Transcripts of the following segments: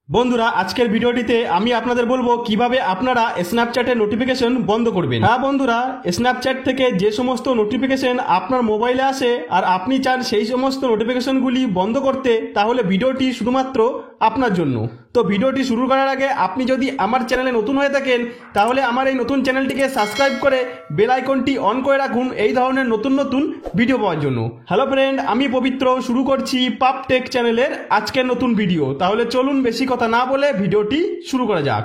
বন্ধুরা আজকের ভিডিওটিতে আমি আপনাদের বলবো কিভাবে আপনারা স্ন্যাপচ্যাটের নোটিফিকেশন বন্ধ করবেন। হ্যাঁ বন্ধুরা, স্ন্যাপচ্যাট থেকে যে সমস্ত নোটিফিকেশন আপনার মোবাইলে আসে আর আপনি চান সেই সমস্ত নোটিফিকেশনগুলি বন্ধ করতে, তাহলে ভিডিওটি শুধুমাত্র আপনার জন্য। তো ভিডিওটি শুরু করার আগে আপনি যদি আমার চ্যানেলে নতুন হয়ে থাকেন তাহলে আমার এই নতুন চ্যানেলটিকে সাবস্ক্রাইব করে বেল আইকনটি অন করে রাখুন এই ধরনের নতুন নতুন ভিডিও পাওয়ার জন্য। হ্যালো ফ্রেন্ড, আমি পবিত্র শুরু করছি পাপ টেক চ্যানেলের আজকের নতুন ভিডিও। তাহলে চলুন বেশি কথা না বলে ভিডিওটি শুরু করা যাক।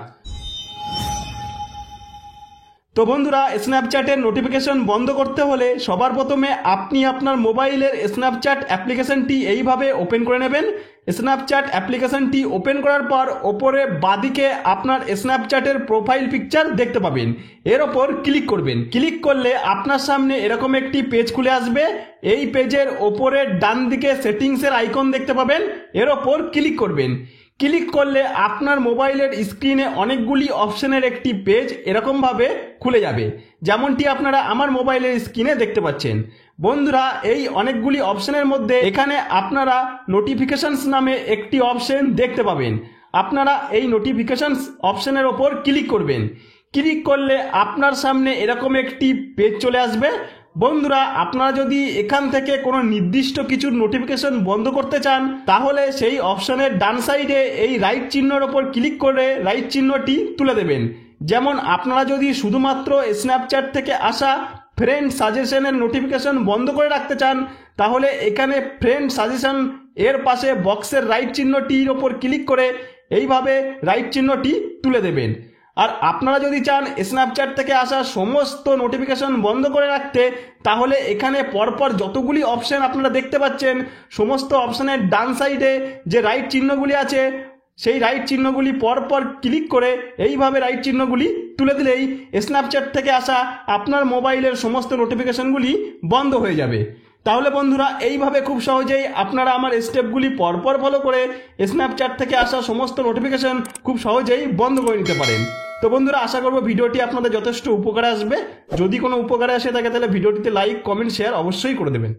তো বন্ধুরা, স্ন্যাপচ্যাটের নোটিফিকেশন বন্ধ করতে হলে সবার প্রথমে আপনি আপনার মোবাইলের স্ন্যাপচ্যাট অ্যাপ্লিকেশনটি এইভাবে ওপেন করে নেবেন। স্ন্যাপচ্যাট অ্যাপ্লিকেশনটি ওপেন করার পর ওপরে বাঁদিকে আপনার স্ন্যাপচ্যাটের প্রোফাইল পিকচার দেখতে পাবেন, এর ওপর ক্লিক করবেন। ক্লিক করলে আপনার সামনে এরকম একটি পেজ খুলে আসবে। এই পেজের ওপরে ডান দিকে সেটিংসের আইকন দেখতে পাবেন, এর ওপর ক্লিক করবেন। ক্লিক করলে আপনার মোবাইলের স্ক্রিনে অনেকগুলি অপশনের একটি পেজ এরকমভাবে খুলে যাবে, যেমনটি আপনারা আমার মোবাইলের স্ক্রিনে দেখতে পাচ্ছেন। বন্ধুরা, এই অনেকগুলি অপশনের মধ্যে এখানে আপনারা নোটিফিকেশনস নামে একটি অপশন দেখতে পাবেন। আপনারা এই নোটিফিকেশনস অপশনের ওপর ক্লিক করবেন। ক্লিক করলে আপনার সামনে এরকম একটি পেজ চলে আসবে। বন্ধুরা, আপনারা যদি এখান থেকে কোনো নির্দিষ্ট কিছুর নোটিফিকেশন বন্ধ করতে চান তাহলে সেই অপশনের ডান সাইডে এই রাইট চিহ্নের ওপর ক্লিক করে রাইট চিহ্নটি তুলে দেবেন। যেমন আপনারা যদি শুধুমাত্র স্ন্যাপচ্যাট থেকে আসা ফ্রেন্ড সাজেশনের নোটিফিকেশন বন্ধ করে রাখতে চান তাহলে এখানে ফ্রেন্ড সাজেশন এর পাশে বক্সের রাইট চিহ্নটির ওপর ক্লিক করে এইভাবে রাইট চিহ্নটি তুলে দেবেন। আর আপনারা যদি চান স্ন্যাপচ্যাট থেকে আসা সমস্ত নোটিফিকেশন বন্ধ করে রাখতে তাহলে এখানে পরপর যতগুলি অপশন আপনারা দেখতে পাচ্ছেন সমস্ত অপশনের ডান সাইডে যে রাইট চিহ্নগুলি আছে সেই রাইট চিহ্নগুলি পরপর ক্লিক করে এইভাবে রাইট চিহ্নগুলি তুলে দিলেই স্ন্যাপচ্যাট থেকে আসা আপনার মোবাইলের সমস্ত নোটিফিকেশনগুলি বন্ধ হয়ে যাবে। তাহলে বন্ধুরা, এইভাবে খুব সহজেই আপনারা আমার স্টেপগুলি পরপর ফলো করে স্ন্যাপচ্যাট থেকে আসা সমস্ত নোটিফিকেশন খুব সহজেই বন্ধ করে নিতে পারেন। তো বন্ধুরা, আশা করবো ভিডিওটি আপনাদের যথেষ্ট উপকারে আসবে। যদি কোনো উপকারে আসে থাকে তাহলে ভিডিওটিতে লাইক, কমেন্ট, শেয়ার অবশ্যই করে দেবেন।